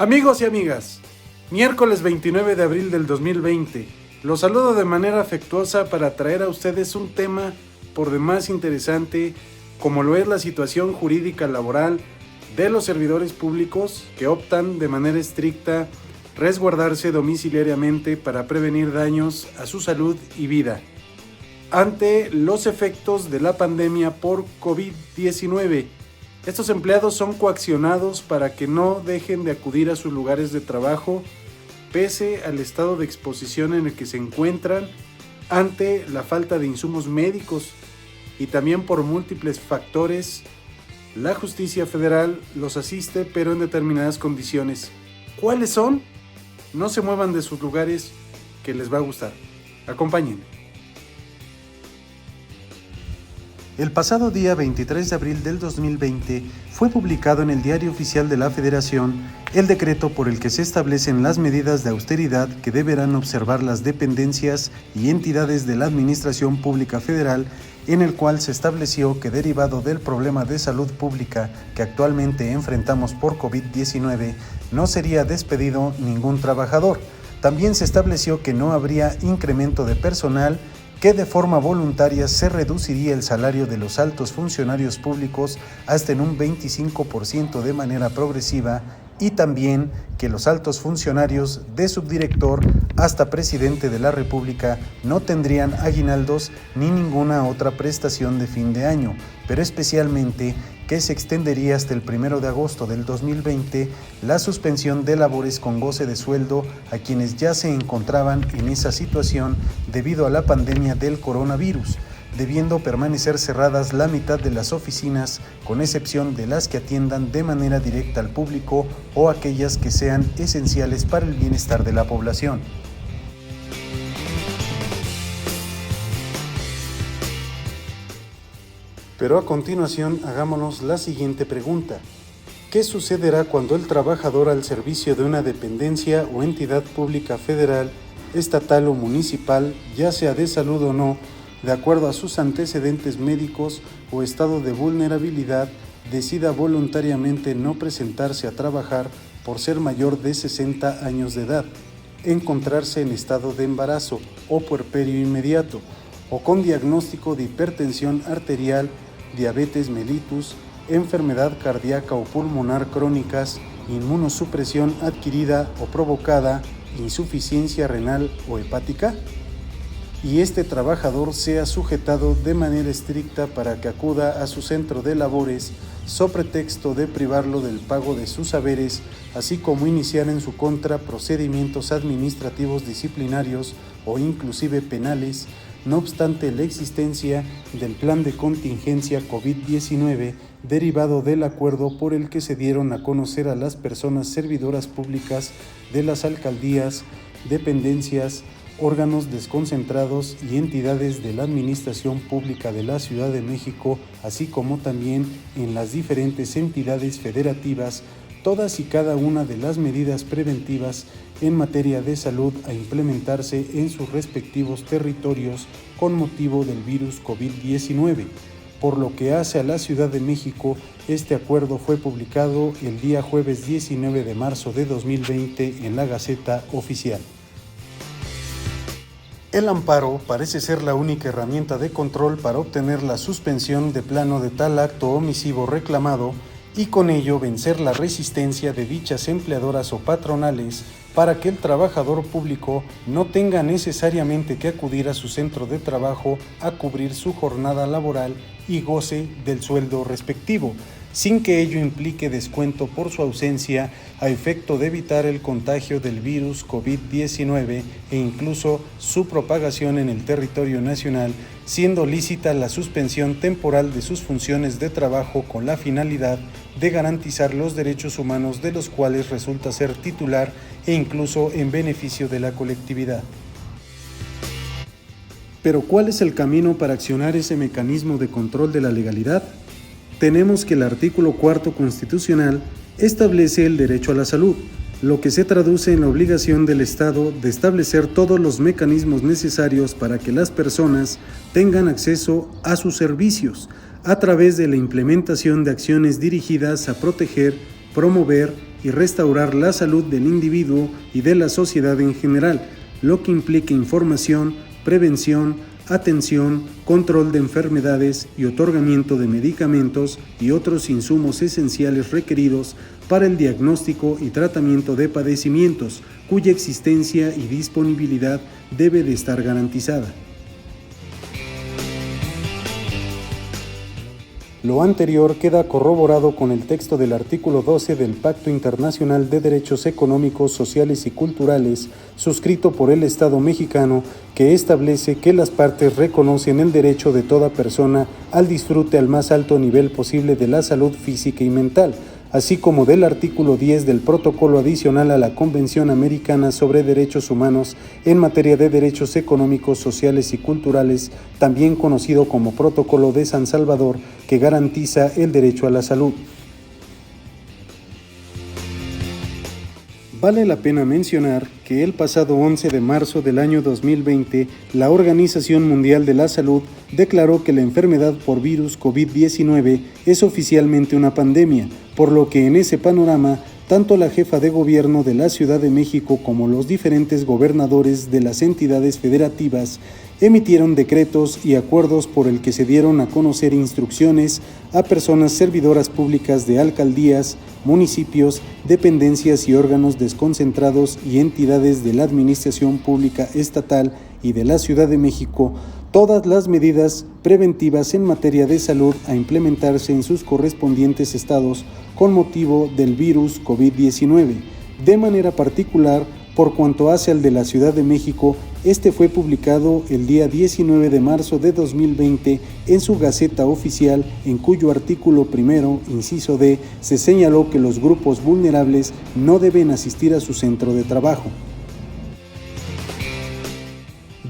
Amigos y amigas, miércoles 29 de abril del 2020, los saludo de manera afectuosa para traer a ustedes un tema por demás interesante, como lo es la situación jurídica laboral de los servidores públicos que optan de manera estricta resguardarse domiciliariamente para prevenir daños a su salud y vida ante los efectos de la pandemia por COVID-19. Estos empleados son coaccionados para que no dejen de acudir a sus lugares de trabajo pese al estado de exposición en el que se encuentran ante la falta de insumos médicos y también por múltiples factores. La justicia federal los asiste, pero en determinadas condiciones. ¿Cuáles son? No se muevan de sus lugares, que les va a gustar. Acompáñenme. El pasado día 23 de abril del 2020 fue publicado en el Diario Oficial de la Federación el decreto por el que se establecen las medidas de austeridad que deberán observar las dependencias y entidades de la Administración Pública Federal, en el cual se estableció que derivado del problema de salud pública que actualmente enfrentamos por COVID-19, no sería despedido ningún trabajador. También se estableció que no habría incremento de personal, que de forma voluntaria se reduciría el salario de los altos funcionarios públicos hasta en un 25% de manera progresiva, y también que los altos funcionarios de subdirector hasta presidente de la República no tendrían aguinaldos ni ninguna otra prestación de fin de año, pero especialmente que se extendería hasta el 1 de agosto del 2020 la suspensión de labores con goce de sueldo a quienes ya se encontraban en esa situación debido a la pandemia del coronavirus, debiendo permanecer cerradas la mitad de las oficinas, con excepción de las que atiendan de manera directa al público o aquellas que sean esenciales para el bienestar de la población. Pero a continuación hagámonos la siguiente pregunta. ¿Qué sucederá cuando el trabajador al servicio de una dependencia o entidad pública federal, estatal o municipal, ya sea de salud o no, de acuerdo a sus antecedentes médicos o estado de vulnerabilidad, decida voluntariamente no presentarse a trabajar por ser mayor de 60 años de edad, encontrarse en estado de embarazo o puerperio inmediato, o con diagnóstico de hipertensión arterial, diabetes mellitus, enfermedad cardíaca o pulmonar crónicas, inmunosupresión adquirida o provocada, insuficiencia renal o hepática? Y este trabajador sea sujetado de manera estricta para que acuda a su centro de labores so pretexto de privarlo del pago de sus haberes, así como iniciar en su contra procedimientos administrativos disciplinarios o inclusive penales, no obstante la existencia del plan de contingencia COVID-19 derivado del acuerdo por el que se dieron a conocer a las personas servidoras públicas de las alcaldías, dependencias, órganos desconcentrados y entidades de la Administración Pública de la Ciudad de México, así como también en las diferentes entidades federativas, todas y cada una de las medidas preventivas en materia de salud a implementarse en sus respectivos territorios con motivo del virus COVID-19. Por lo que hace a la Ciudad de México, este acuerdo fue publicado el día jueves 19 de marzo de 2020 en la Gaceta Oficial. El amparo parece ser la única herramienta de control para obtener la suspensión de plano de tal acto omisivo reclamado y con ello vencer la resistencia de dichas empleadoras o patronales para que el trabajador público no tenga necesariamente que acudir a su centro de trabajo a cubrir su jornada laboral y goce del sueldo respectivo, sin que ello implique descuento por su ausencia a efecto de evitar el contagio del virus COVID-19 e incluso su propagación en el territorio nacional, siendo lícita la suspensión temporal de sus funciones de trabajo con la finalidad de garantizar los derechos humanos de los cuales resulta ser titular e incluso en beneficio de la colectividad. Pero ¿cuál es el camino para accionar ese mecanismo de control de la legalidad? Tenemos que el artículo 4 constitucional establece el derecho a la salud, lo que se traduce en la obligación del Estado de establecer todos los mecanismos necesarios para que las personas tengan acceso a sus servicios, a través de la implementación de acciones dirigidas a proteger, promover y restaurar la salud del individuo y de la sociedad en general, lo que implica información, prevención, atención, control de enfermedades y otorgamiento de medicamentos y otros insumos esenciales requeridos para el diagnóstico y tratamiento de padecimientos, cuya existencia y disponibilidad debe de estar garantizada. Lo anterior queda corroborado con el texto del artículo 12 del Pacto Internacional de Derechos Económicos, Sociales y Culturales, suscrito por el Estado mexicano, que establece que las partes reconocen el derecho de toda persona al disfrute al más alto nivel posible de la salud física y mental, así como del artículo 10 del Protocolo Adicional a la Convención Americana sobre Derechos Humanos en materia de derechos económicos, sociales y culturales, también conocido como Protocolo de San Salvador, que garantiza el derecho a la salud. Vale la pena mencionar que el pasado 11 de marzo del año 2020, la Organización Mundial de la Salud declaró que la enfermedad por virus COVID-19 es oficialmente una pandemia, por lo que en ese panorama, tanto la jefa de gobierno de la Ciudad de México como los diferentes gobernadores de las entidades federativas emitieron decretos y acuerdos por el que se dieron a conocer instrucciones a personas servidoras públicas de alcaldías, municipios, dependencias y órganos desconcentrados y entidades de la administración pública estatal y de la Ciudad de México todas las medidas preventivas en materia de salud a implementarse en sus correspondientes estados con motivo del virus COVID-19. De manera particular, por cuanto hace al de la Ciudad de México, este fue publicado el día 19 de marzo de 2020 en su Gaceta Oficial, en cuyo artículo primero, inciso D, se señaló que los grupos vulnerables no deben asistir a su centro de trabajo.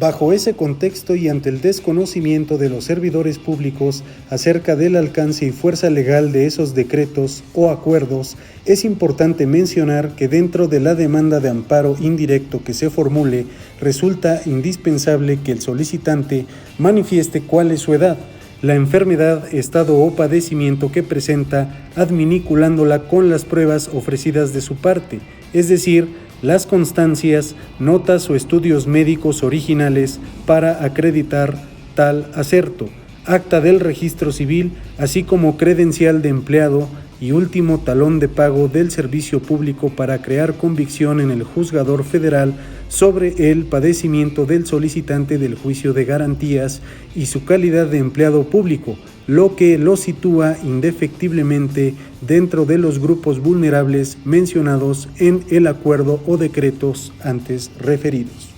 Bajo ese contexto y ante el desconocimiento de los servidores públicos acerca del alcance y fuerza legal de esos decretos o acuerdos, es importante mencionar que dentro de la demanda de amparo indirecto que se formule, resulta indispensable que el solicitante manifieste cuál es su edad, la enfermedad, estado o padecimiento que presenta, adminiculándola con las pruebas ofrecidas de su parte, es decir, las constancias, notas o estudios médicos originales para acreditar tal acerto, acta del registro civil, así como credencial de empleado y último talón de pago del servicio público para crear convicción en el juzgador federal sobre el padecimiento del solicitante del juicio de garantías y su calidad de empleado público, lo que lo sitúa indefectiblemente dentro de los grupos vulnerables mencionados en el acuerdo o decretos antes referidos.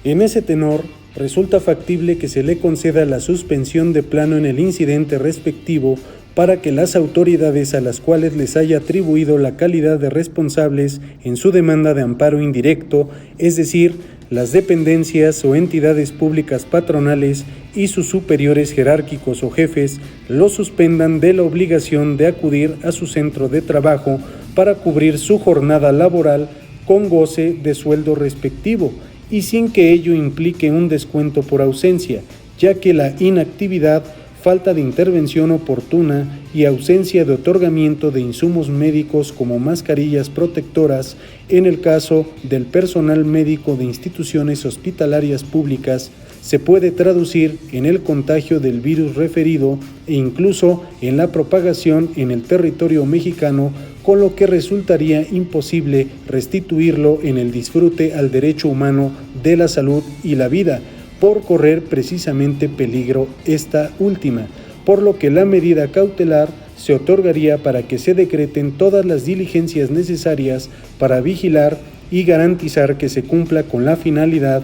En ese tenor, resulta factible que se le conceda la suspensión de plano en el incidente respectivo para que las autoridades a las cuales les haya atribuido la calidad de responsables en su demanda de amparo indirecto, es decir, las dependencias o entidades públicas patronales y sus superiores jerárquicos o jefes, lo suspendan de la obligación de acudir a su centro de trabajo para cubrir su jornada laboral con goce de sueldo respectivo y sin que ello implique un descuento por ausencia, ya que la inactividad, falta de intervención oportuna y ausencia de otorgamiento de insumos médicos como mascarillas protectoras en el caso del personal médico de instituciones hospitalarias públicas se puede traducir en el contagio del virus referido e incluso en la propagación en el territorio mexicano, con lo que resultaría imposible restituirlo en el disfrute al derecho humano de la salud y la vida, por correr precisamente peligro esta última, por lo que la medida cautelar se otorgaría para que se decreten todas las diligencias necesarias para vigilar y garantizar que se cumpla con la finalidad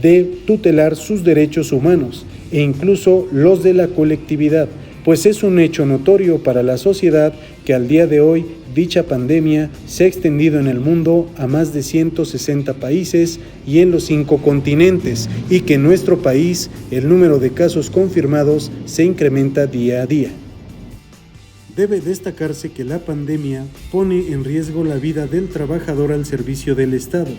de tutelar sus derechos humanos e incluso los de la colectividad, pues es un hecho notorio para la sociedad que al día de hoy dicha pandemia se ha extendido en el mundo a más de 160 países y en los 5 continentes, y que en nuestro país el número de casos confirmados se incrementa día a día. Debe destacarse que la pandemia pone en riesgo la vida del trabajador al servicio del Estado,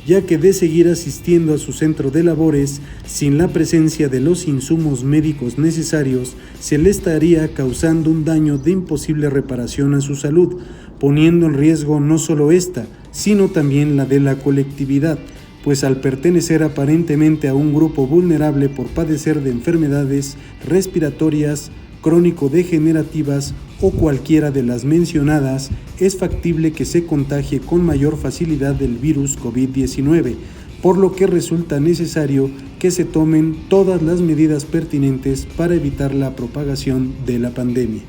ya que de seguir asistiendo a su centro de labores sin la presencia de los insumos médicos necesarios, se le estaría causando un daño de imposible reparación a su salud, poniendo en riesgo no solo esta, sino también la de la colectividad, pues al pertenecer aparentemente a un grupo vulnerable por padecer de enfermedades respiratorias, crónico-degenerativas o cualquiera de las mencionadas, es factible que se contagie con mayor facilidad del virus COVID-19, por lo que resulta necesario que se tomen todas las medidas pertinentes para evitar la propagación de la pandemia.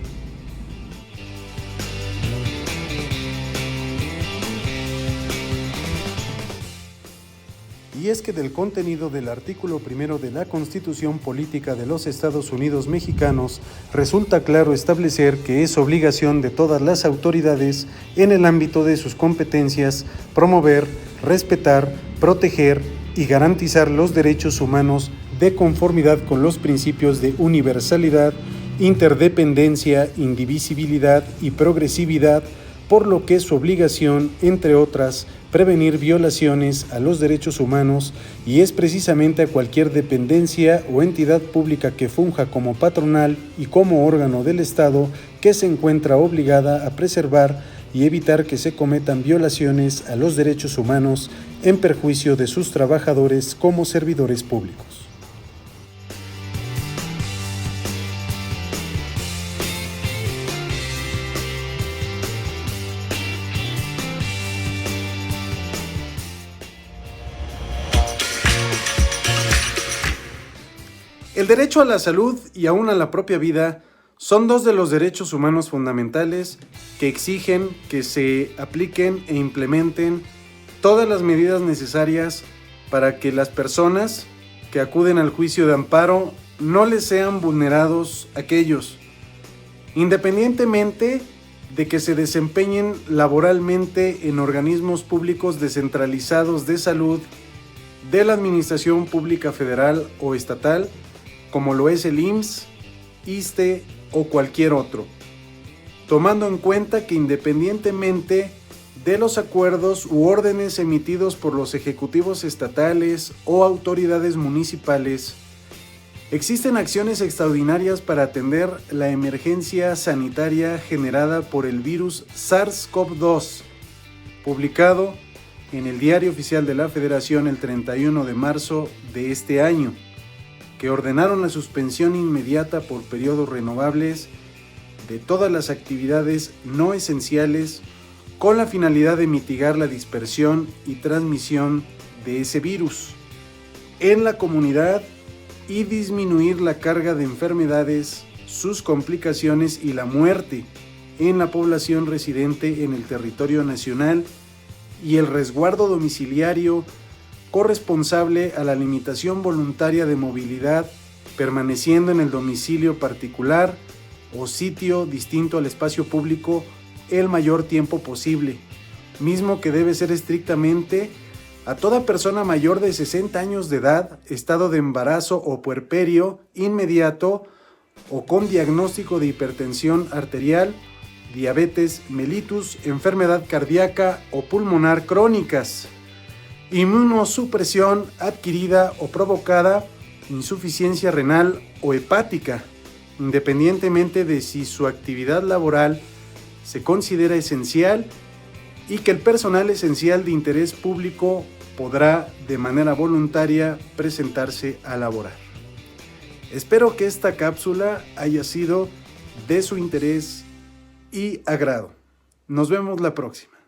Y es que del contenido del artículo 1 de la Constitución Política de los Estados Unidos Mexicanos resulta claro establecer que es obligación de todas las autoridades en el ámbito de sus competencias promover, respetar, proteger y garantizar los derechos humanos de conformidad con los principios de universalidad, interdependencia, indivisibilidad y progresividad, por lo que es su obligación, entre otras, prevenir violaciones a los derechos humanos y es precisamente a cualquier dependencia o entidad pública que funja como patronal y como órgano del Estado que se encuentra obligada a preservar y evitar que se cometan violaciones a los derechos humanos en perjuicio de sus trabajadores como servidores públicos. El derecho a la salud y aún a la propia vida son dos de los derechos humanos fundamentales que exigen que se apliquen e implementen todas las medidas necesarias para que las personas que acuden al juicio de amparo no les sean vulnerados aquellos, independientemente de que se desempeñen laboralmente en organismos públicos descentralizados de salud de la Administración Pública Federal o Estatal, como lo es el IMSS, ISSSTE o cualquier otro, tomando en cuenta que independientemente de los acuerdos u órdenes emitidos por los ejecutivos estatales o autoridades municipales, existen acciones extraordinarias para atender la emergencia sanitaria generada por el virus SARS-CoV-2, publicado en el Diario Oficial de la Federación el 31 de marzo de este año, que ordenaron la suspensión inmediata por periodos renovables de todas las actividades no esenciales con la finalidad de mitigar la dispersión y transmisión de ese virus en la comunidad y disminuir la carga de enfermedades, sus complicaciones y la muerte en la población residente en el territorio nacional y el resguardo domiciliario corresponsable a la limitación voluntaria de movilidad, permaneciendo en el domicilio particular o sitio distinto al espacio público el mayor tiempo posible, mismo que debe ser estrictamente a toda persona mayor de 60 años de edad, estado de embarazo o puerperio inmediato o con diagnóstico de hipertensión arterial, diabetes mellitus, enfermedad cardíaca o pulmonar crónicas, inmunosupresión adquirida o provocada, insuficiencia renal o hepática, independientemente de si su actividad laboral se considera esencial y que el personal esencial de interés público podrá de manera voluntaria presentarse a laborar. Espero que esta cápsula haya sido de su interés y agrado. Nos vemos la próxima.